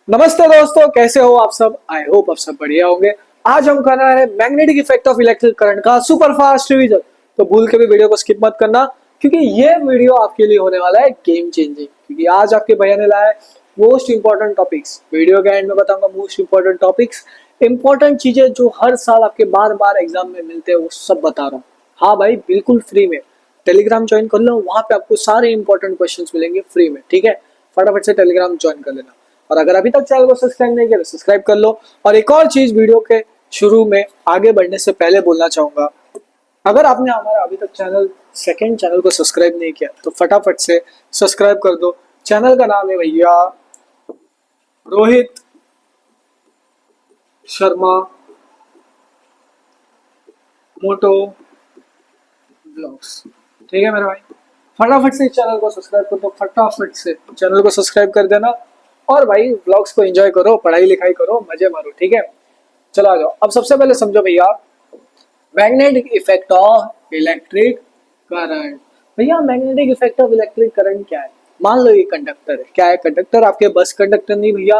नमस्ते दोस्तों, कैसे हो आप सब। आई होप आप सब बढ़िया होंगे। आज हम कर रहे हैं magnetic effect of electric current का सुपर फास्ट रिवीजन। तो भूल के भी वीडियो को स्किप मत करना, क्योंकि ये वीडियो आपके लिए होने वाला है गेम चेंजिंग। क्योंकि आज आपके भैया ने लाया है मोस्ट इंपॉर्टेंट टॉपिक्स। वीडियो के एंड में बताऊंगा मोस्ट इंपॉर्टेंट टॉपिक्स, इंपॉर्टेंट चीजें जो हर साल आपके बार बार एग्जाम में मिलते हैं, वो सब बता रहा हूँ। हाँ भाई, बिल्कुल फ्री में। टेलीग्राम ज्वाइन कर लो, वहां पे आपको सारे इंपॉर्टेंट क्वेश्चंस मिलेंगे फ्री में। ठीक है, फटाफट से टेलीग्राम ज्वाइन कर लेना। और अगर अभी तक चैनल को सब्सक्राइब नहीं किया तो सब्सक्राइब कर लो। और एक और चीज वीडियो के शुरू में आगे बढ़ने से पहले बोलना चाहूंगा, अगर आपने हमारा अभी तक सेकंड चैनल को सब्सक्राइब नहीं किया तो फटाफट से सब्सक्राइब कर दो। चैनल का नाम है भैया रोहित शर्मा मोटो ब्लॉग्स। ठीक है मेरे भाई, फटाफट से इस चैनल को सब्सक्राइब कर दो, फटाफट से चैनल को सब्सक्राइब कर देना। और भाई व्लॉग्स को एंजॉय करो, पढ़ाई लिखाई करो, मजे मारो। ठीक है, चलो आ जाओ। अब सबसे पहले समझो भैया, magnetic effect of electric current. भैया magnetic effect of electric current क्या है। मान लो ये कंडक्टर है। क्या है कंडक्टर? आपके बस कंडक्टर नहीं भैया,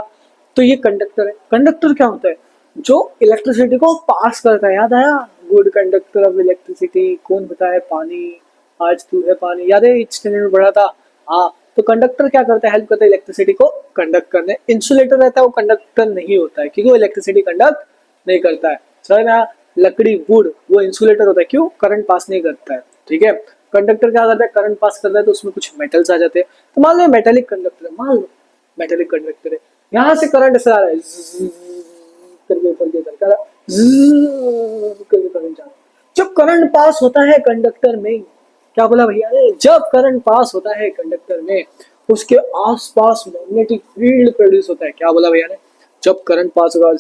तो ये कंडक्टर है। कंडक्टर क्या होता है? जो इलेक्ट्रिसिटी को पास करता है। याद आया? गुड कंडक्टर ऑफ इलेक्ट्रिसिटी कौन होता है? पानी। आज तू है पानी, याद है स्टैंडर्ड में पढ़ा था। हाँ, तो कंडक्टर क्या करता है? हेल्प करता है इलेक्ट्रिसिटी को कंडक्ट करने। इंसुलेटर रहता है, वो कंडक्टर नहीं होता है, क्योंकि वो इलेक्ट्रिसिटी कंडक्ट नहीं करता है। सर ना, लकड़ी वुड वो इंसुलेटर होता है, क्यों? करंट पास नहीं करता है। ठीक है, कंडक्टर क्या करता है? करंट पास करता है, तो उसमें कुछ मेटल्स आ जाते हैं। तो मान लो मेटेलिक कंडक्टर है, मान लो मेटेलिक कंडक्टर है। यहाँ से करंट ऐसा आ रहा है, करके ऊपर की तरफ करके करंट जा रहा है। जब करंट पास होता है कंडक्टर में, क्या बोला भैया ने? जब करंट पास होता है कंडक्टर में, उसके आसपास मैग्नेटिक फील्ड प्रोड्यूस होता है। क्या बोला भैया ने? जब करंट पास होगा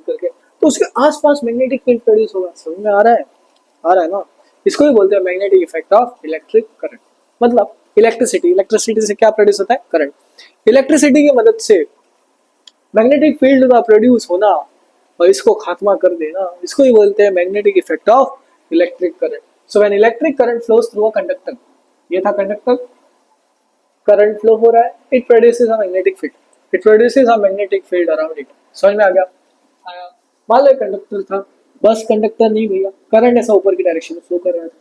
करके, तो उसके आसपास मैग्नेटिक फील्ड प्रोड्यूस होगा। समझ में आ रहा है? आ रहा है ना? इसको ही बोलते हैं magnetic effect of electric current. मतलब इलेक्ट्रिसिटी, इलेक्ट्रिसिटी से क्या प्रोड्यूस होता है? करंट। इलेक्ट्रिसिटी की मदद से मैग्नेटिक फील्ड का प्रोड्यूस होना और इसको खात्मा कर देना, इसको ही बोलते हैं magnetic effect of electric current. So when electric current flows through a conductor, ये था कंडक्टर, करंट फ्लो हो रहा है, it produces a magnetic field, it produces a magnetic field around it. समझ में आ गया? आया। मान लो कंडक्टर था, बस कंडक्टर नहीं भैया, करंट ऐसा ऊपर की डायरेक्शन में फ्लो कर रहा था।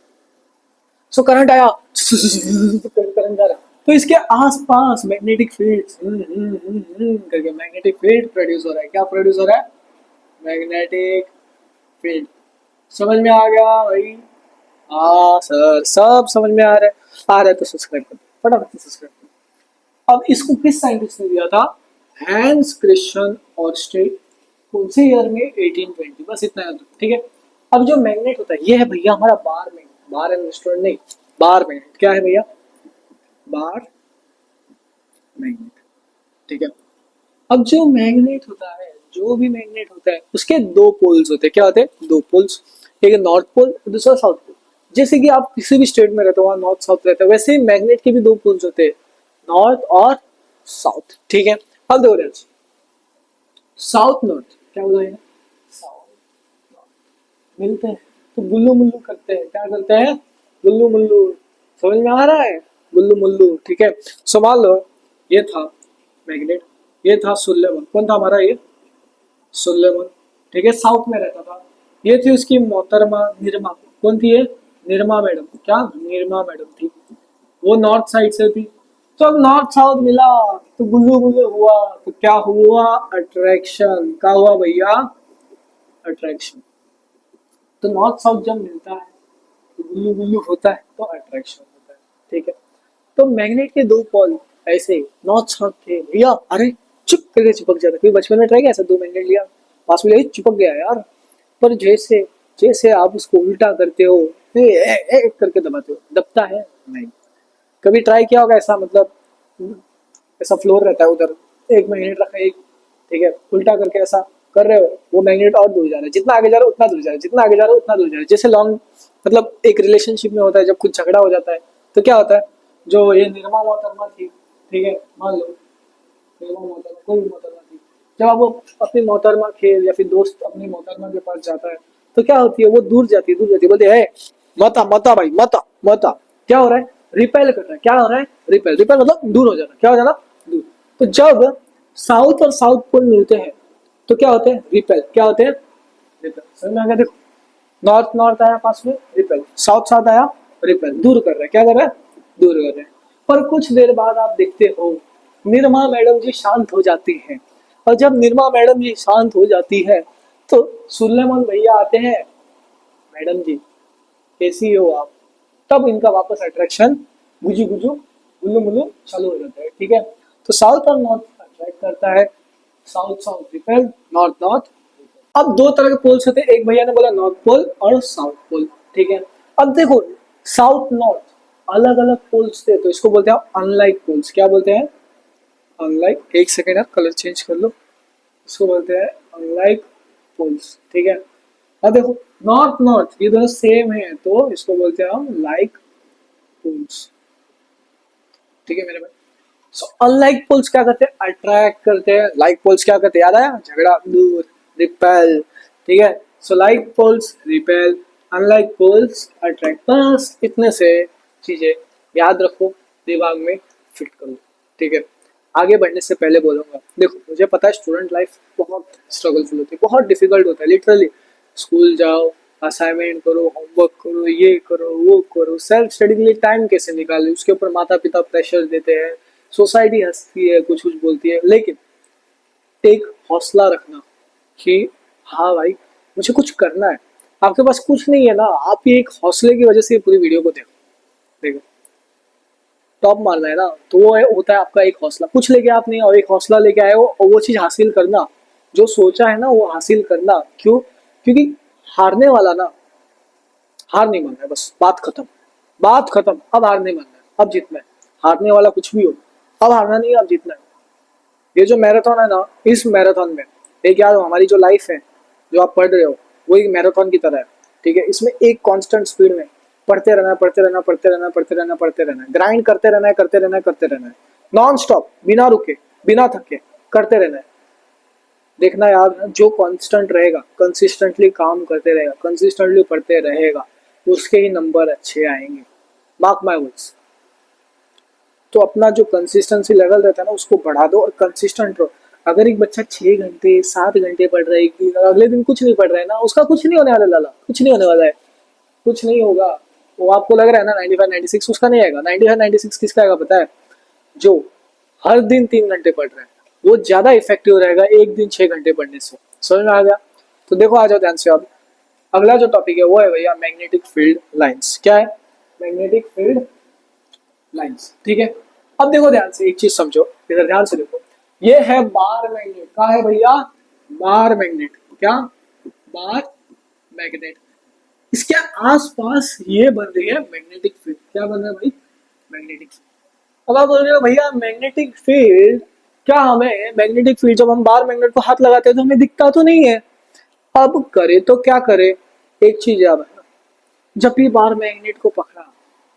सो करंट आया, करंट जा रहा, तो इसके आसपास मैग्नेटिक फील्ड करके मैग्नेटिक फील्ड प्रोड्यूस हो रहा है। क्या प्रोड्यूस हो रहा है? Magnetic field. समझ में आ गया भाई? हाँ सर, सब समझ में आ रहा है। आ रहा है तो सब्सक्राइब कर दो, फटाफट से सब्सक्राइब कर। अब इसको किस साइंटिस्ट ने दिया था? Hans Christian Oersted. कौन से ईयर में? 1820। बस इतना याद रखो। ठीक है, अब जो मैग्नेट होता है, ये है भैया हमारा bar magnet. Bar and instrument नहीं, बार मैग्नेट। क्या है भैया? Bar magnet. ठीक है, अब जो मैग्नेट होता है, जो भी मैग्नेट होता है, उसके दो पोल्स होते हैं। क्या होते हैं? दो पोल्स। एक नॉर्थ पोल, दूसरा साउथ पोल। जैसे कि आप किसी भी स्टेट में रहते हो, वहां नॉर्थ साउथ रहता है, वैसे ही मैग्नेट के भी दो पोल्स होते हैं, नॉर्थ और साउथ। ठीक है, अब दो रेंज, साउथ नॉर्थ। क्या बोला है? साउथ नॉर्थ मिलते हैं तो गुल्लू मुल्लू करते हैं। क्या करते हैं? गुल्लू मुल्लू। समझ में आ रहा है? गुल्लू मुल्लू। ठीक है, सो मान लो ये था मैग्नेट, ये था सुल्लेमन। कौन था हमारा? ये सुल्लेमन। ठीक है, साउथ में रहता था। ये थी उसकी मोहतरमा निरमा। कौन थी ये? निरमा मैडम। क्या? निरमा मैडम थी। वो नॉर्थ साइड से थी। तो अब नॉर्थ साउथ मिला तो गुल्लू गुल्लू हुआ, तो क्या हुआ? अट्रैक्शन। क्या हुआ भैया? अट्रैक्शन। तो नॉर्थ साउथ जब मिलता है तो गुल्लू गुल्लू होता है, तो अट्रैक्शन होता है। ठीक है, तो मैग्नेट के दो पॉल ऐसे नॉर्थ साउथ थे भैया। अरे चुप करके चिपक जाता। कोई बचपन में ट्राई किया ऐसा? दो मैग्नेट लिया, पास में ले, चिपक गया यार। पर जैसे जैसे आप उसको उल्टा करते हो, करके दबाते हो, दबता है नहीं। कभी ट्राई किया होगा ऐसा? मतलब ऐसा फ्लोर रहता है, उधर एक मैग्नेट रखा है, एक, ठीक है, उल्टा करके ऐसा कर रहे हो, वो मैग्नेट और दूर जा रहा है। जितना आगे जा रहा है उतना दूर जा रहा है, जितना आगे जा रहा है उतना दूर जा रहा है। जैसे लॉन्ग, मतलब एक रिलेशनशिप में होता है, जब कुछ झगड़ा हो जाता है तो क्या होता है? जो ये निर्मा मोहतरमा थी, ठीक है, मान लो निर्मा मोहतरमा, कोई भी मोहतरमा थी, जब आप वो अपनी मोहतरमा के या फिर दोस्त अपनी मोहतरमा के पास जाता है, तो क्या होती है? वो दूर जाती है, दूर जाती है, बोलती है मता मता भाई, मता मता। क्या हो रहा है? रिपेल कर रहा है। क्या हो रहा है? रिपेल। रिपेल मतलब दूर हो जाना। क्या हो जाना? दूर। तो जब साउथ और साउथ पोल मिलते हैं तो क्या होते हैं, रिपेल। क्या होते हैं, रिपेल। समझ में आ गया? देखो, नॉर्थ नॉर्थ आया पास में, रिपेल। साउथ साउथ आया, रिपेल। दूर कर रहे हैं, क्या कर रहे हैं, दूर कर रहे हैं। पर कुछ देर बाद आप देखते हो निरमा मैडम जी शांत हो जाती हैं, और जब निरमा मैडम जी शांत हो जाती है तो सुलेमान भैया आते हैं, मैडम जी कैसी हो आप। तब इनका वापस अट्रैक्शन गुजू गुजू गुल्लू मुल्लू चालू हो जाता है। ठीक है, तो साउथ और नॉर्थ अट्रैक्ट करता है, south south repel, north north. अब दो तरह के पोल्स होते हैं, एक भैया ने बोला नॉर्थ पोल और साउथ पोल। ठीक है, अब देखो साउथ नॉर्थ अलग अलग पोल्स थे तो इसको बोलते हैं अनलाइक पोल्स। क्या बोलते हैं, अनलाइक। एक सेकेंड यार, कलर चेंज कर लो। इसको बोलते हैं अनलाइक पोल्स। ठीक है, अब देखो नॉर्थ नॉर्थ ये दोनों सेम है तो इसको बोलते हैं हम लाइक पोल्स। ठीक है मेरे भाई। सो अनलाइक पोल्स क्या करते हैं, अट्रैक्ट करते हैं। लाइक पोल्स क्या करते हैं, याद आया, झगड़ा, दूर, रिपेल। ठीक है, so like poles repel, unlike poles attract. बस इतने से चीजें याद रखो, दिमाग में फिट करो। ठीक है, आगे बढ़ने से पहले बोलूंगा, देखो मुझे पता है स्टूडेंट लाइफ बहुत स्ट्रगलफुल होती है, बहुत डिफिकल्ट होता है लिटरली। स्कूल जाओ, असाइनमेंट करो, होमवर्क करो, ये करो वो करो, सेल्फ स्टडी के लिए टाइम कैसे निकाले, उसके ऊपर माता पिता प्रेशर देते हैं, सोसाइटी हंसती है, कुछ कुछ बोलती है, लेकिन एक हौसला रखना कि हाँ भाई मुझे कुछ करना है। आपके पास कुछ नहीं है ना, आप ये एक हौसले की वजह से ये पूरी वीडियो को देखो। देखो, टॉप मारना है ना, तो वो होता है आपका एक हौसला। कुछ लेके आप नहीं, और एक हौसला लेके आए हो और वो चीज हासिल करना, जो सोचा है ना वो हासिल करना। क्यों, क्योंकि हारने वाला ना, हार नहीं मानना है, बस बात खत्म। बात खत्म, अब हार नहीं मानना है, अब जीतना है। हारने वाला कुछ भी हो, अब हारना नहीं है, अब जीतना है। ये जो मैराथन है ना, इस मैराथन में एक याद हो, हमारी जो लाइफ है, जो आप पढ़ रहे हो, वो एक मैराथन की तरह है। ठीक है, इसमें एक कांस्टेंट स्पीड में पढ़ते रहना, पढ़ते रहना, पढ़ते रहना, पढ़ते रहना, पढ़ते रहना, ग्राइंड करते रहना है, करते रहना है, करते रहना है, नॉन स्टॉप, बिना रुके, बिना थके, करते रहना है। देखना यार, जो कांस्टेंट रहेगा, कंसिस्टेंटली काम करते रहेगा, कंसिस्टेंटली पढ़ते रहेगा, उसके ही नंबर अच्छे आएंगे। Mark my words. तो अपना जो कंसिस्टेंसी लेवल रहता है ना, उसको बढ़ा दो और कंसिस्टेंट रहो। अगर एक बच्चा 6 घंटे 7 घंटे पढ़ रहा है कि अगले दिन कुछ नहीं पढ़ रहा है ना, उसका कुछ नहीं होने वाला लाला, कुछ नहीं होने वाला है, कुछ नहीं होगा। वो आपको लग रहा है ना 95 96, उसका नहीं आएगा। 95 96 किसका आएगा पता है, जो हर दिन 3 घंटे पढ़ रहा है, वो ज्यादा इफेक्टिव रहेगा एक दिन 6 घंटे पढ़ने से। समझ में आ गया? तो देखो आ जाओ ध्यान से। अब अगला जो टॉपिक है वो है भैया मैग्नेटिक फील्ड लाइंस। क्या है, मैग्नेटिक फील्ड लाइंस। ठीक है, अब देखो ध्यान से, एक चीज समझो, इधर ध्यान से देखो। ये है बार मैग्नेट। क्या है भैया, बार मैग्नेट। क्या, बार मैग्नेट। इसके आसपास ये बन रही है मैग्नेटिक फील्ड। क्या बन रहा है भाई, मैग्नेटिक फील्ड। अब आप बोल रहे हो भैया मैग्नेटिक फील्ड, क्या हमें मैग्नेटिक फील्ड, जब हम बार मैग्नेट को हाथ लगाते हैं तो हमें दिखता तो नहीं है। अब करे तो क्या करे, एक चीज याद है, जब भी बार मैग्नेट को पकड़ा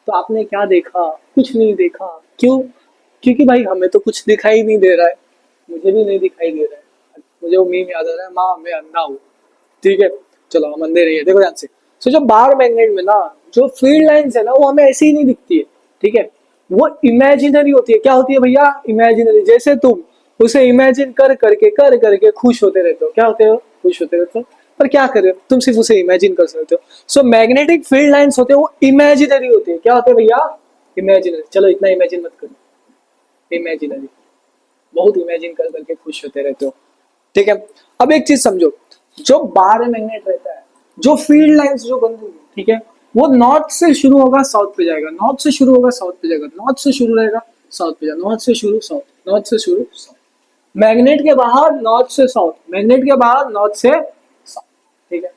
तो आपने क्या देखा, कुछ नहीं देखा। क्यों, क्योंकि भाई हमें तो कुछ दिखाई नहीं दे रहा है, मुझे भी नहीं दिखाई दे रहा है। मुझे वो मीम याद आ रहा है, माँ मैं अंधा हूँ। ठीक है, चलो हम अंधे नहीं है। देखो ध्यान से, तो जो बार मैग्नेट में ना जो फील्ड लाइंस है ना, वो हमें ऐसे ही नहीं दिखती है। ठीक है, वो इमेजिनरी होती है। क्या होती है भैया, इमेजिनरी। जैसे तुम उसे इमेजिन कर करके खुश होते रहते हो। क्या होते हो, खुश होते रहते हो। पर क्या करें, तुम सिर्फ उसे इमेजिन कर सकते हो। सो मैग्नेटिक फील्ड लाइंस होते हैं वो इमेजिनरी होते हैं। क्या होते हैं भैया, इमेजिनरी। चलो इतना इमेजिन मत करो, इमेजिनरी। बहुत इमेजिन कर करके खुश होते रहते हो। ठीक है, अब एक चीज समझो, जो बार मैग्नेट रहता है, जो फील्ड लाइंस जो बन रही है, ठीक है, वो नॉर्थ से शुरू होगा साउथ पे जाएगा, नॉर्थ से शुरू होगा साउथ पे जाएगा, नॉर्थ से शुरू रहेगा साउथ पे जाएगा, नॉर्थ से शुरू साउथ, नॉर्थ से शुरू साउथ। मैग्नेट के बाहर नॉर्थ से साउथ, मैग्नेट के बाहर नॉर्थ से साउथ। ठीक है,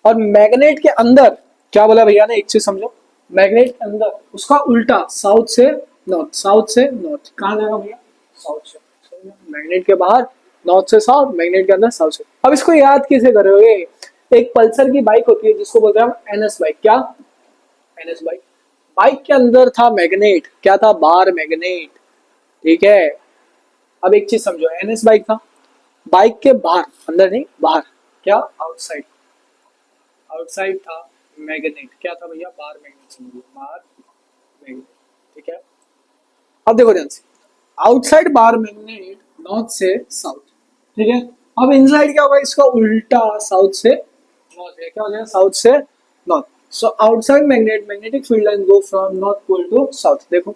और मैग्नेट के अंदर क्या बोला भैया ने, एक चीज समझो, मैग्नेट के अंदर उसका उल्टा, साउथ से नॉर्थ, साउथ से नॉर्थ। कहाँ जाएगा भैया, साउथ से। मैग्नेट के बाहर नॉर्थ से साउथ, मैग्नेट के अंदर साउथ से। अब इसको याद कैसे करोगे, एक पल्सर की बाइक होती है जिसको बोलते हैं हम एनएस बाइक। क्या, एनएस बाइक। बाइक के अंदर था मैग्नेट, क्या था, बार मैग्नेट। ठीक है, अब एक चीज समझो, एनएस बाइक था, बाइक के बाहर, अंदर नहीं बाहर, क्या, आउटसाइड, आउटसाइड था मैग्नेट। क्या था भैया, बार मैग्नेट। समझिए, बार मैग्नेट। ठीक है, अब देखो ध्यान से, आउटसाइड बार मैग्नेट नॉर्थ से साउथ, ठीक है। अब इनसाइड क्या होगा, इसका उल्टा, साउथ से नॉर्थ है, क्या हो जाएगा, साउथ से north. So outside magnetic field line go from north pole to south, देखो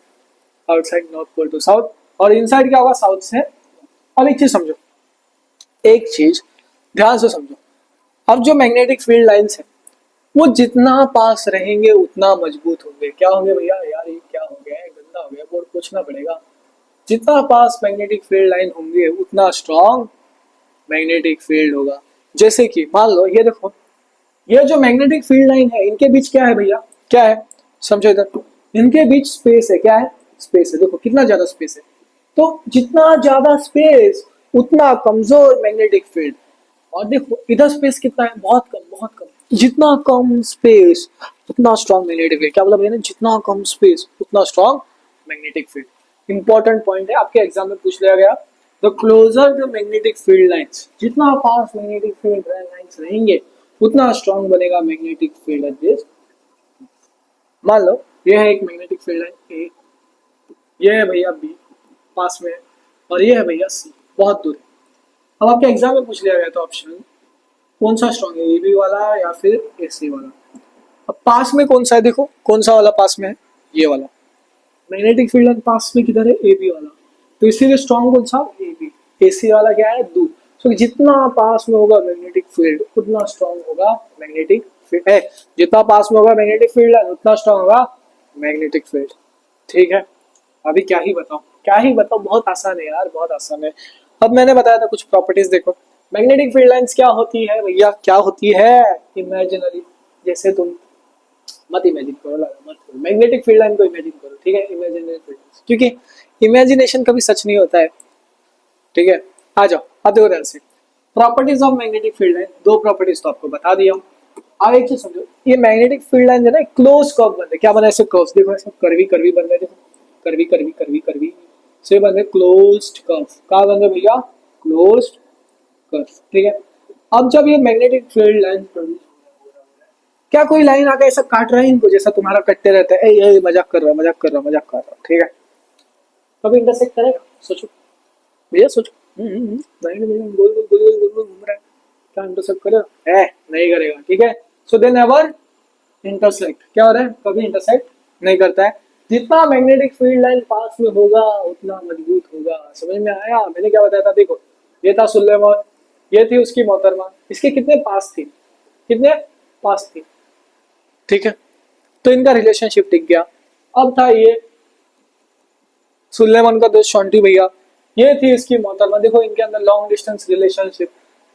outside north pole to south, और इनसाइड क्या होगा, साउथ से। अब एक चीज समझो, एक चीज ध्यान से समझो। अब जो मैग्नेटिक फील्ड लाइंस है वो जितना पास रहेंगे उतना मजबूत होंगे। क्या होंगे भैया, यार ये क्या हो गया है, गंदा हो गया, बोर्ड पूछना पड़ेगा। जितना पास मैग्नेटिक फील्ड लाइन होंगे उतना स्ट्रॉन्ग मैग्नेटिक फील्ड होगा। जैसे कि मान लो ये देखो, ये जो मैग्नेटिक फील्ड लाइन है इनके बीच क्या है भैया, क्या है, समझो इधर, इनके बीच स्पेस है, क्या है, स्पेस है। देखो कितना ज्यादा स्पेस है, तो जितना ज्यादा स्पेस उतना कमजोर मैग्नेटिक फील्ड। और देखो इधर स्पेस कितना है, बहुत कम, बहुत कम। जितना कम स्पेस उतना स्ट्रॉन्ग मैग्नेटिक फील्ड। क्या बोला भैया ने, जितना कम स्पेस उतना strong magnetic field. Important point है, आपके एग्जाम में पूछ लिया गया। The closer the magnetic field lines, जितना पास मैग्नेटिक फील्ड लाइंस रहेंगे उतना स्ट्रॉन्ग बनेगा मैग्नेटिक फील्ड एट दिस। मान लो ये है एक मैग्नेटिक फील्ड लाइन ए, ये है भैया बी पास में, और ये है भैया सी बहुत दूर है। अब आपके एग्जाम में पूछ लिया गया था ऑप्शन, कौन सा स्ट्रॉन्ग है, ए बी वाला या फिर ए सी वाला। अब पास में कौन सा है, देखो कौन सा वाला पास में है, ये वाला मैग्नेटिक फील्ड लाइन पास में किधर है, ए बी वाला। तो इसीलिए स्ट्रॉन्ग कौन सा, ए बी। ए सी वाला क्या है, दूर। तो जितना पास में होगा मैग्नेटिक फील्ड उतना स्ट्रॉन्ग होगा मैग्नेटिक फील्ड है। जितना पास में होगा मैग्नेटिक फील्ड लाइन उतना स्ट्रॉन्ग होगा मैग्नेटिक फील्ड, ठीक है। अभी क्या ही बताऊं, क्या ही बताऊं, बहुत आसान है यार, बहुत आसान है। अब मैंने बताया था कुछ प्रॉपर्टीज, देखो मैग्नेटिक फील्ड लाइंस क्या होती है भैया, क्या होती है, इमेजिनरी। जैसे तुम मत इमेजिन करो, मत करो, मैग्नेटिक फील्ड लाइन को इमेजिन करो, ठीक है, इमेजिनरी फील्ड, क्योंकि इमेजिनेशन कभी सच नहीं होता है, ठीक है। आ जाओ, अब देखो ध्यान से, properties of magnetic field line, दो प्रॉपर्टीज तो आपको बता दिया हूँ। अब एक चीज समझो, ये मैग्नेटिक फील्ड लाइन है ना, क्लोज कर्व बन रहे, क्या बना है, ऐसे कर्व्स, देखो ऐसे करवी करवी बन रहे, देखो करवी करवी करवी करवी से बन रहे क्लोज्ड कर्व। कहाँ बन रहे भैया, क्लोज्ड कर्व, ठीक है। अब जब ये मैग्नेटिक फील्ड लाइन प्रोड्यूस, क्या कोई लाइन आके ऐसा काट रहा है इनको, जैसा तुम्हारा कटते रहता है, ए मजाक कर रहा है, मजाक कर रहा है, मजाक कर रहा है, ठीक है। कभी इंटरसेक्ट करेगा, सोचो भैया, सोचो। लाइन में गोल गोल गोल गोल गोल गोल घूम रहा है, क्या इंटरसेक्ट करेगा, नहीं करेगा, ठीक है। सो दे नेवर इंटरसेक्ट, क्या हो रहा है, कभी इंटरसेक्ट नहीं करता है। जितना मैग्नेटिक फील्ड लाइन पास में होगा उतना मजबूत होगा। समझ में आया, मैंने क्या बताया था, देखो ये था सुलेमान, ये थी उसकी मोहतरमा, इसके कितने पास थी, कितने पास थी, ठीक है। तो इनका रिलेशनशिप टिक गया। अब था ये सुलेमान का दोस्त शॉन्टी भैया, ये थी इसकी मोहतरमा, देखो इनके अंदर लॉन्ग डिस्टेंस रिलेशनशिप,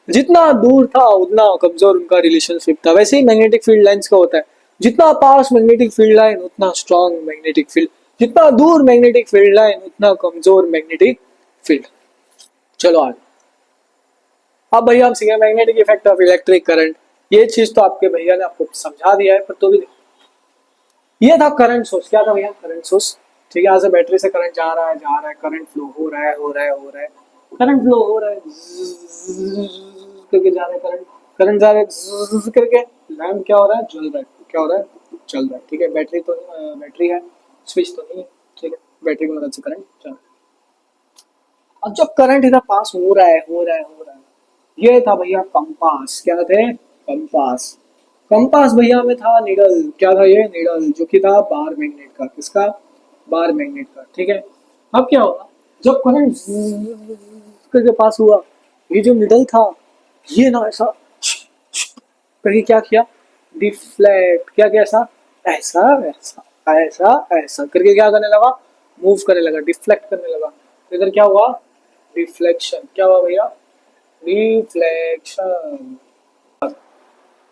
जितना दूर था उतना कमजोर उनका रिलेशनशिप था। वैसे ही मैग्नेटिक फील्ड लाइंस का होता है, जितना पास मैग्नेटिक फील्ड लाइन उतना स्ट्रॉन्ग मैग्नेटिक फील्ड, जितना दूर मैग्नेटिक फील्ड लाइन उतना कमजोर मैग्नेटिक फील्ड। चलो आगे, अब भैया हम सीखे magnetic effect of electric current. ये चीज तो आपके भैया ने आपको समझा दिया है, पर तो भी ये था करंट सोर्स, क्या था भैया, करंट सोर्स, ठीक है। यहाँ से बैटरी से करंट जा रहा है, जा रहा है, करंट फ्लो हो रहा है, हो रहा है, हो रहा है, करंट फ्लो हो रहा है, करके जा रहा है, करंट करंट जा रहा है करके, लैम्प क्या हो रहा है, जल रहा है, क्या हो रहा है, चल रहा है, ठीक है। बैटरी तो बैटरी है, स्विच तो नहीं है, ठीक है, बैटरी की मदद से करंट चल रहा है। अब जब करंट इधर पास हो रहा है, हो रहा है, हो रहा है, ये था भैया कंपास, क्या थे, कंपास। कंपास भैया में था निडल, क्या था ये, निडल, जो कि था बार मैग्नेट का, किसका, बार मैग्नेट का, ठीक है। अब क्या होगा, जब करंट करके पास हुआ, ये जो निडल था ये ना ऐसा करके क्या किया, डिफ्लेक्ट, क्या किया, ऐसा ऐसा ऐसा ऐसा ऐसा करके क्या करने लगा, मूव करने लगा, डिफ्लेक्ट करने लगा। तो इधर क्या हुआ, डिफ्लेक्शन, क्या हुआ भैया, रिफ्लेक्शन।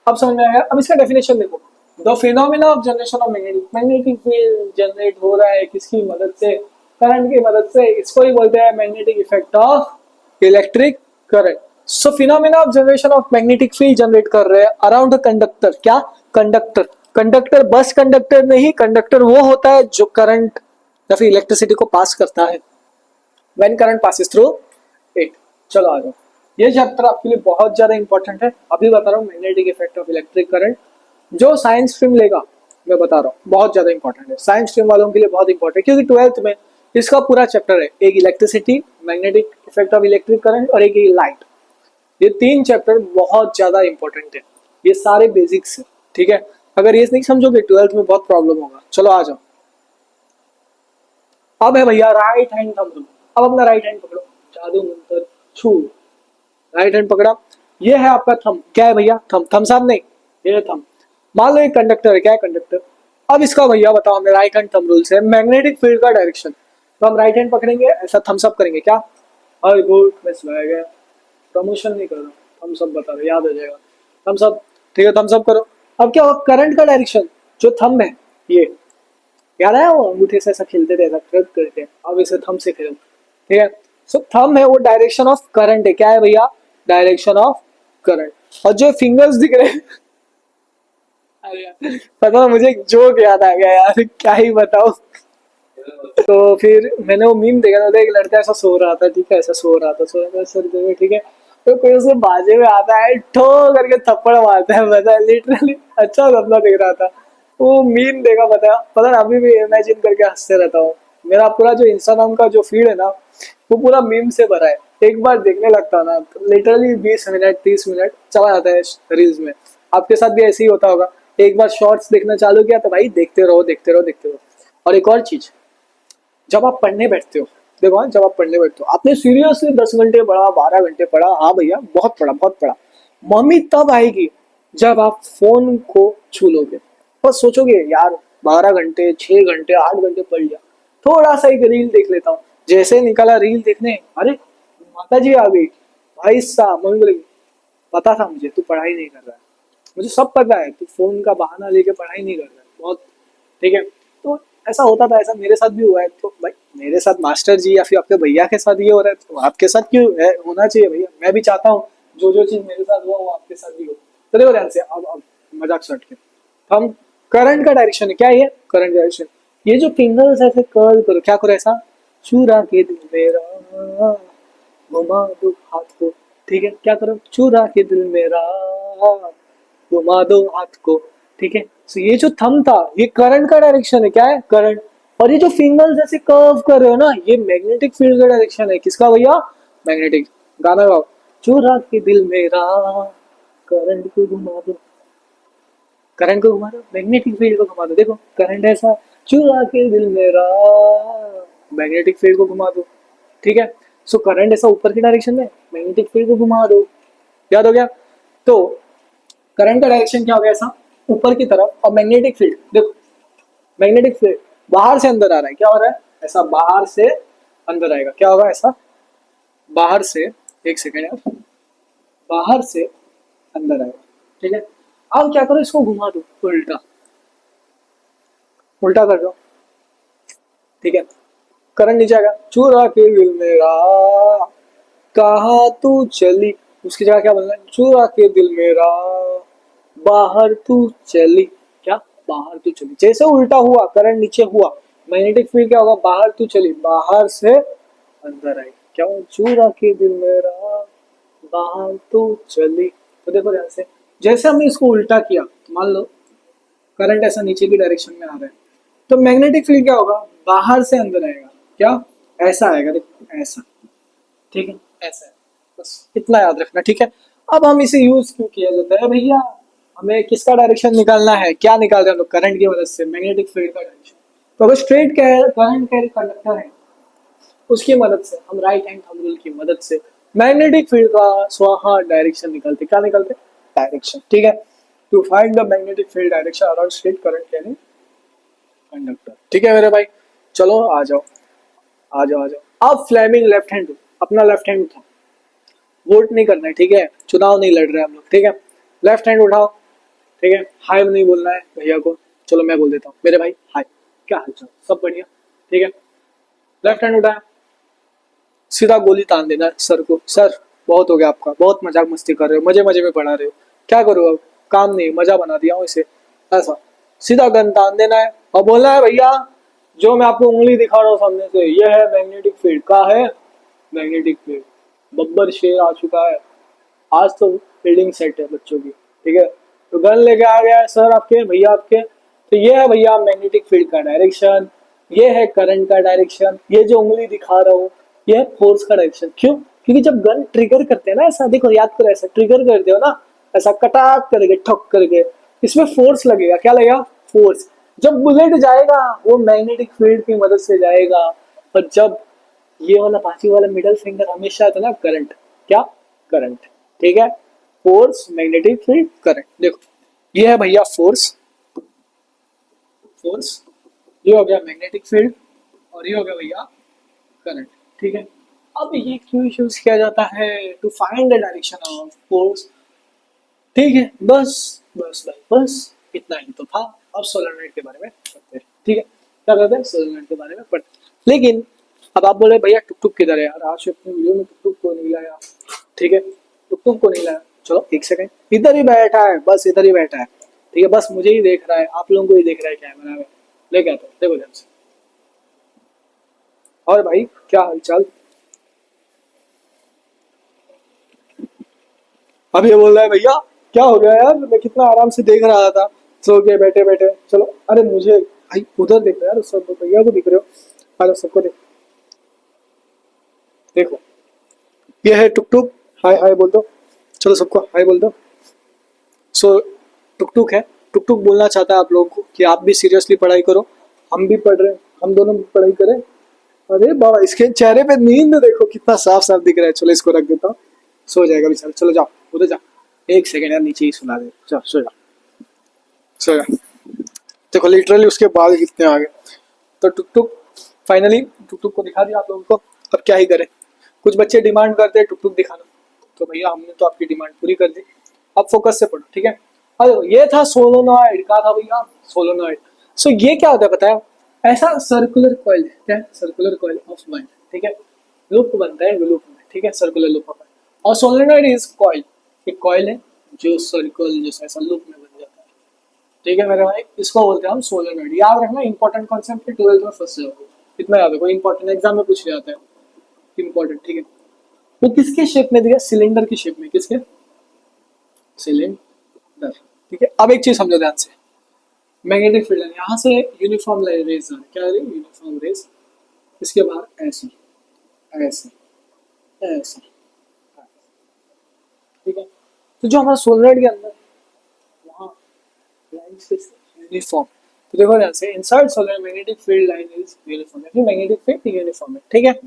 अब समझ में आया। अब इसका डेफिनेशन देखो, the phenomena of generation of magnetic field generate हो रहा है किसकी मदद से, करंट की मदद से, इसको ही बोलते हैं magnetic effect of electric current. So phenomena of generation of magnetic field generate कर रहे हैं अराउंड द कंडक्टर, क्या, कंडक्टर, कंडक्टर बस कंडक्टर नहीं, कंडक्टर वो होता है जो करंट या फिर इलेक्ट्रिसिटी को पास करता है, when current passes through it. चलो आ जाओ, ये चैप्टर आपके लिए बहुत ज्यादा इंपॉर्टेंट है। अभी बता रहा हूँ magnetic effect of electric current, जो साइंस स्ट्रीम लेगा मैं बता रहा हूँ बहुत ज्यादा इंपॉर्टेंट है, साइंस स्ट्रीम वालों के लिए बहुत इंपॉर्टेंट है, क्योंकि ट्वेल्थ में इसका पूरा चैप्टर है, एक electricity, magnetic effect of electric current, और एक लाइट। ये 3 चैप्टर बहुत ज्यादा इंपॉर्टेंट है, ये सारे बेसिक्स है, ठीक है। अगर ये नहीं समझोगे 12th में बहुत प्रॉब्लम होगा। चलो आ जाओ, अब है भैया राइट हैंड थंब रूल। अब अपना राइट हैंड पकड़ो, जादू मंत्र छू, राइट हैंड पकड़ा, ये है आपका थंब। क्या है भैया? थंब। थंब साहब नहीं, ये है थंब। मान लो एक कंडक्टर है, क्या है? कंडक्टर। अब इसका भैया बताओ हमें, राइट हैंड थंब रूल से मैग्नेटिक फील्ड का डायरेक्शन। तो हम राइट हैंड पकड़ेंगे, ऐसा थम्स अप करेंगे, क्या? और गुड, मैं स्वैग है, प्रमोशन नहीं कर रहा, थम्स अप बता रहे, याद हो जाएगा, थम्स अप। ठीक है, थम्स अप करो। अब क्या होगा? करंट का डायरेक्शन, जो थंब है ये, याद है वो अंगूठे से ऐसा खेलते थे, ऐसा ट्रक करके, अब इसे थंब से खेलो, ठीक है। सो थंब है वो डायरेक्शन ऑफ करंट है। क्या है भैया? Direction of current. और जो फिंगर्स दिख रहे हैं अरे यार, पता है, मुझे एक जोक याद आ गया यार, क्या ही बताओ। तो फिर मैंने वो मीम देखा था, एक लड़का ऐसा सो रहा था, ठीक है, ऐसा सो रहा था सर जगह, ठीक है। तो कोई उसे बाजे में आता है, ठो करके थप्पड़ मारता है, पता है, लिटरली अच्छा सपना देख रहा था। वो मीम देखा, पता है, अभी भी इमेजिन करके हंसते रहता हूँ। मेरा पूरा जो इंस्टाग्राम का जो फीड है ना, वो पूरा मीम से भरा है। एक बार देखने लगता ना तो लिटरली 20 मिनट 30 मिनट चला जाता है रील्स में। आपके साथ भी ऐसे ही होता होगा, एक बार शॉर्ट्स देखना चालू किया तो भाई देखते रहो देखते रहो देखते रहो। और एक और चीज, जब आप पढ़ने बैठते हो, देखो हाँ, जब आप पढ़ने बैठते हो, आपने सीरियसली 10 घंटे पढ़ा, 12 घंटे पढ़ा, हाँ भैया बहुत पढ़ा बहुत पढ़ा, मम्मी तब आएगी जब आप फोन को छू लोगे। बस सोचोगे यार 12 घंटे 6 घंटे 8 घंटे पढ़ लिया, थोड़ा सा एक रील देख लेता हूँ। जैसे निकला रील देखने, अरे माता जी आ गई, भाई साहब मम्मी बोलेगी पता था मुझे तू पढ़ाई नहीं कर रहा है, मुझे सब पता है तू फोन का बहाना लेके पढ़ाई नहीं कर रहा है बहुत, ठीक है। तो ऐसा होता था, ऐसा मेरे साथ भी हुआ है। तो भाई मेरे साथ मास्टर जी या फिर आपके भैया के साथ ये हो रहा है, तो आपके साथ क्यों है? होना चाहिए भैया। मैं भी चाहता हूँ जो जो चीज मेरे साथ हुआ वो आपके साथ भी हो। तो देखो ध्यान से, अब मजाक से हट के हम, करंट का डायरेक्शन है, क्या है ये? Current direction. ये जो फिंगर्स ऐसे कर्ल करो, क्या करो ऐसा, चुरा के दिल मेरा, घुमा दो हाथ को, ठीक है, क्या करो, चुरा के दिल मेरा, घुमा दो हाथ को, ठीक है। तो ये जो थंब था, ये करंट का डायरेक्शन है, क्या है? करंट। और ये जो फिंगर्स ऐसे कर्व कर रहे हो ना, ये मैग्नेटिक फील्ड का डायरेक्शन है। किसका भैया? मैग्नेटिक। गाना गाओ, चुरा के दिल मेरा, करंट को घुमा दो, करंट को घुमा दो, मैग्नेटिक फील्ड को घुमा दो। देखो करंट ऐसा, चुरा के दिल मेरा, मैग्नेटिक फील्ड को घुमा दो, ठीक है। सो करंट ऐसा ऊपर की डायरेक्शन में, मैग्नेटिक फील्ड को घुमा दो, याद हो गया। तो करंट का डायरेक्शन क्या हो गया? ऐसा ऊपर की तरफ। और मैग्नेटिक फील्ड देखो, मैग्नेटिक फील्ड बाहर से अंदर आ रहा है, क्या हो रहा है? ऐसा बाहर से अंदर आएगा, क्या होगा? ऐसा बाहर से, एक सेकेंड यार, बाहर से अंदर आएगा, ठीक है। अब क्या करो, इसको घुमा दो उल्टा, उल्टा कर दो, ठीक है। करंट नीचे आएगा, चुरा के दिल मेरा, कहा तू चली, उसकी जगह क्या बोलना है? चुरा के दिल मेरा, बाहर तू चली, क्या? बाहर तू चली। जैसे उल्टा हुआ, करंट नीचे हुआ, मैग्नेटिक फील्ड क्या होगा? बाहर तू चली, बाहर से अंदर आई, क्या हुआ? चुरा के दिल मेरा, बाहर तू चली। तो देखो ध्यान से, जैसे हमने इसको उल्टा किया, तो मान लो करंट ऐसा नीचे की डायरेक्शन में आ रहा है, तो मैग्नेटिक फील्ड क्या होगा? बाहर से अंदर आएगा, क्या? ऐसा आएगा, देखो ऐसा, ठीक है, ऐसा है। बस इतना याद रखना, ठीक है। अब हम इसे यूज क्यों किया जाता है भैया? हमें किसका डायरेक्शन निकालना है? क्या निकाल रहे हैं हम लोग? करंट की मदद से मैग्नेटिक फील्ड का डायरेक्शन। तो अगर स्ट्रेट करंट कैरी कंडक्टर है, उसकी मदद से हम राइट हैंड थंब रूल की मदद से मैग्नेटिक फील्ड का स्वाहा डायरेक्शन निकालते। क्या निकालते? डायरेक्शन, ठीक है। To find the magnetic field direction around straight current carry conductor, ठीक है मेरे भाई। चलो आ जाओ आ जाओ आ जाओ। अब फ्लेमिंग लेफ्ट हैंड, अपना लेफ्ट हैंड उठाओ, वोट नहीं करना है, ठीक है, चुनाव नहीं लड़ रहे हम लोग, ठीक है। लेफ्ट हैंड उठाओ, ठीक है, हाय नहीं बोलना है भैया को, चलो मैं बोल देता हूँ, मेरे भाई हाय, क्या हाल चाल, सब बढ़िया, ठीक है। लेफ्ट हैंड उठाया, सीधा गोली तान देना सर को, सर बहुत हो गया आपका, बहुत मजाक मस्ती कर रहे हो, मजे मजे में पढ़ा रहे हो, क्या करो अब, काम नहीं, मजा बना दिया हूँ इसे, ऐसा सीधा गन तान देना है और बोलना है भैया जो मैं आपको उंगली दिखा रहा हूँ सामने से, ये है मैग्नेटिक फील्ड। का है? Magnetic field. बब्बर शेर आ चुका है, आज तो फील्डिंग सेट है बच्चों की, ठीक है। तो गन लेके आ गया है सर आपके, भैया आपके, तो ये है भैया मैग्नेटिक फील्ड का डायरेक्शन। ये है करंट का डायरेक्शन, ये जो उंगली दिखा रहा हूँ ये है फोर्स का डायरेक्शन। क्यों? क्योंकि जब गन ट्रिगर करते हैं ना, ऐसा देखो, याद करो, ऐसा ट्रिगर करते हो ना, ऐसा कटाक करके ठक करके, इसमें फोर्स लगेगा। क्या लगेगा? फोर्स। जब बुलेट जाएगा वो मैग्नेटिक फील्ड की मदद से जाएगा, और जब ये वाला बाकी वाला मिडल फिंगर हमेशा था ना, करंट। क्या? करंट। ठीक है, फोर्स, मैग्नेटिक फील्ड, करंट। देखो ये है भैया फोर्स, फोर्स, ये हो गया मैग्नेटिक फील्ड, और ये हो गया भैया करंट। ठीक है, अब ये क्यों यूज किया जाता है? To find the direction of force. ठीक है, बस बस भाई बस, इतना ही तो था। अब सोलेनोइड के बारे में पढ़ते हैं। ठीक है, क्या करते हैं? सोलेनोइड के बारे में पढ़ते हैं। लेकिन अब आप बोले भैया टुक टुक किधर है यार, आज अपने वीडियो में टुक टुक को नहीं लाया। ठीक है, टुक टुक को नहीं लाया, चलो एक सेकंड, इधर ही बैठा है, बस इधर ही बैठा है। ठीक है, बस मुझे ही देख रहा है, आप लोगों को ही देख रहा है कैमरा में। लेके आता हूँ, देखो ध्यान से। और भाई क्या हालचाल? अब ये बोल रहा है भैया क्या हो गया यार, मैं कितना आराम से देख रहा था, सो के बैठे बैठे। चलो, अरे मुझे भाई उधर देख रहे हो यार, सब भैया को दिख रहे हो, अरे सबको देख, देखो ये है टुक टुक। हाय हाय बोल दो, चलो सबको हाय बोल दो। सो टुक टुक है, टुक टुक बोलना चाहता है आप लोगों को कि आप भी सीरियसली पढ़ाई करो, हम भी पढ़ रहे हैं, हम दोनों भी पढ़ाई करें। अरे बाबा, इसके चेहरे पे नींद देखो कितना साफ साफ दिख रहा है। चलो इसको रख देता हूँ, सो जाएगा बेचारा। चलो जाओ उधर जाओ, एक सेकंड यार, नीचे ही सुना दे, चलो सो जाओ, सो जाओ। देखो लिटरली उसके बाल कितने आ गए। तो टुक टुक फाइनली टुक टुक को दिखा दिया आप लोगों को। अब क्या ही करें, कुछ बच्चे डिमांड करते हैं टुक टुक दिखाना, तो भैया हमने तो आपकी डिमांड पूरी कर दी। अब फोकस से पढ़ो, ठीक है। अरे ये था सोलोनॉइड, कहा था भैया सोलोनॉइड। सो ये क्या होता है पता है? ऐसा सर्कुलर कॉइल है, क्या? Circular coil of wind. ठीक है, लूप बनता है लूप में, ठीक है, सर्कुलर लूप होता है। और सोलोनॉइड इज कॉइल, एक कॉइल है जो सर्कल जैसा ऐसा लूप में बन जाता है। ठीक है मेरे भाई, इसको बोलते हैं हम सोलेनॉइड। याद रखना, इंपॉर्टेंट कॉन्सेप्ट है, 12th में फंस जाओगे, इतना याद रखो, इंपॉर्टेंट एग्जाम में पूछ जाता है, इंपॉर्टेंट। ठीक है, वो किसके शेप में दिया? सिलेंडर की शेप में। किसके? सिलेंडर। ठीक है, अब एक चीज समझो ध्यान से, मैग्नेटिक फील्ड है, यहाँ से यूनिफॉर्म रेज आ रही, क्या आ रही? Uniform rays. इसके बाद ऐसी, ऐसी, ऐसी। ठीक है, तो जो हमारा सोलेनॉइड के अंदर वहाँ लाइन्स यूनिफॉर्म। तो देखो ध्यान से, inside solar magnetic field line is uniform, यानी मैग्नेटिक फील्ड यूनिफॉर्म है। ठीक है,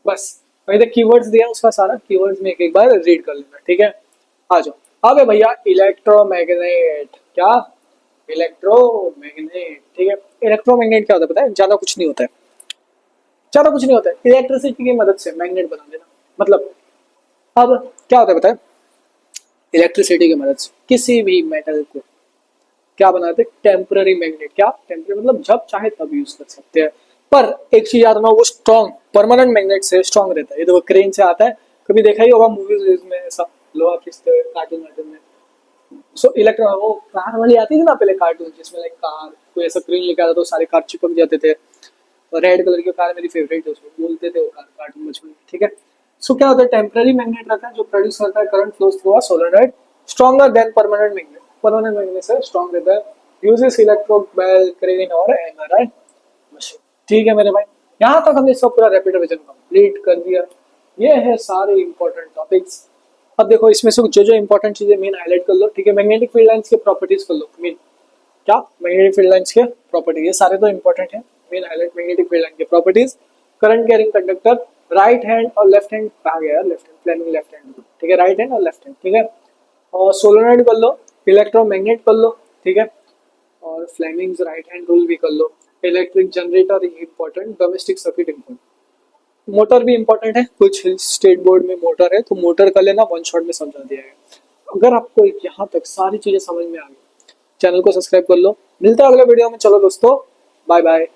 बस वही तो कीवर्ड्स दिया उसका सारा, कीवर्ड्स में एक एक बार रीड कर लेना। ठीक है, आ जाओ। अब है भैया इलेक्ट्रोमैग्नेट। क्या? इलेक्ट्रोमैग्नेट। ठीक है, इलेक्ट्रोमैग्नेट क्या होता है पता है? ज्यादा कुछ नहीं होता है, ज्यादा कुछ नहीं होता है, इलेक्ट्रिसिटी की मदद से मैग्नेट बना देना। मतलब अब क्या होता है पता है? इलेक्ट्रिसिटी की मदद से किसी भी मेटल को क्या बनाते हैं? Temporary magnet. क्या? टेम्पररी मतलब जब चाहे तब यूज कर सकते हैं। पर एक चीज याद रखना, वो स्ट्रॉन्ग परमानेंट मैग्नेट से स्ट्रॉन्ग रहता है। ये देखो क्रेन से आता है, कभी देखा ही होगा मूवीज में, ऐसा लोहा खींचते हुए कार्टून वार्टून में। सो इलेक्ट्रो वो कार वाली आती थी ना पहले कार्टून, जिसमें लाइक कार कोई ऐसा क्रेन लेके आता तो सारे कार चिपक जाते थे। रेड कलर की कार मेरी फेवरेट है, उसको बोलते थे वो कार कार्टून बचपन में। ठीक है, सो क्या होता है? टेम्पररी मैग्नेट रहता है जो प्रोड्यूस करता है current flows through a solenoid, stronger than permanent magnet. Permanent magnet से स्ट्रॉन्ग रहता है। यूजेस इलेक्ट्रो बेल क्रेन और एमआरआई मशीन। ठीक है मेरे भाई, यहाँ तक हमने इसका पूरा रैपिड रिवीजन कंप्लीट कर दिया। ये है सारे इंपॉर्टेंट टॉपिक्स। अब देखो इसमें से जो जो इंपॉर्टेंट चीजें मेन हाईलाइट कर लो। ठीक है, मैग्नेटिक फील्ड लाइंस के प्रॉपर्टीज कर लो मेन। क्या? मैग्नेटिक फील्ड लाइंस के प्रॉपर्टी, ये सारे तो इंपॉर्टेंट है। Main highlight magnetic field line के properties, current carrying conductor, right hand और लेफ्ट हैंड। कहा गया left hand, Fleming left hand. ठीक है, राइट हैंड और लेफ्ट हैंड। ठीक है, और सोलोनॉइड कर लो, इलेक्ट्रोमैग्नेट कर लो। ठीक है, और फ्लेमिंग्स राइट हैंड रूल भी कर लो। Electric generator important, domestic circuit important, motor भी इंपॉर्टेंट है। कुछ स्टेट बोर्ड में मोटर है तो मोटर कर लेना, वन शॉट में समझा दिया गया। अगर आपको यहाँ तक सारी चीजें समझ में आ गई, चैनल को सब्सक्राइब कर लो। मिलता है अगले वीडियो में। चलो दोस्तों, बाय बाय।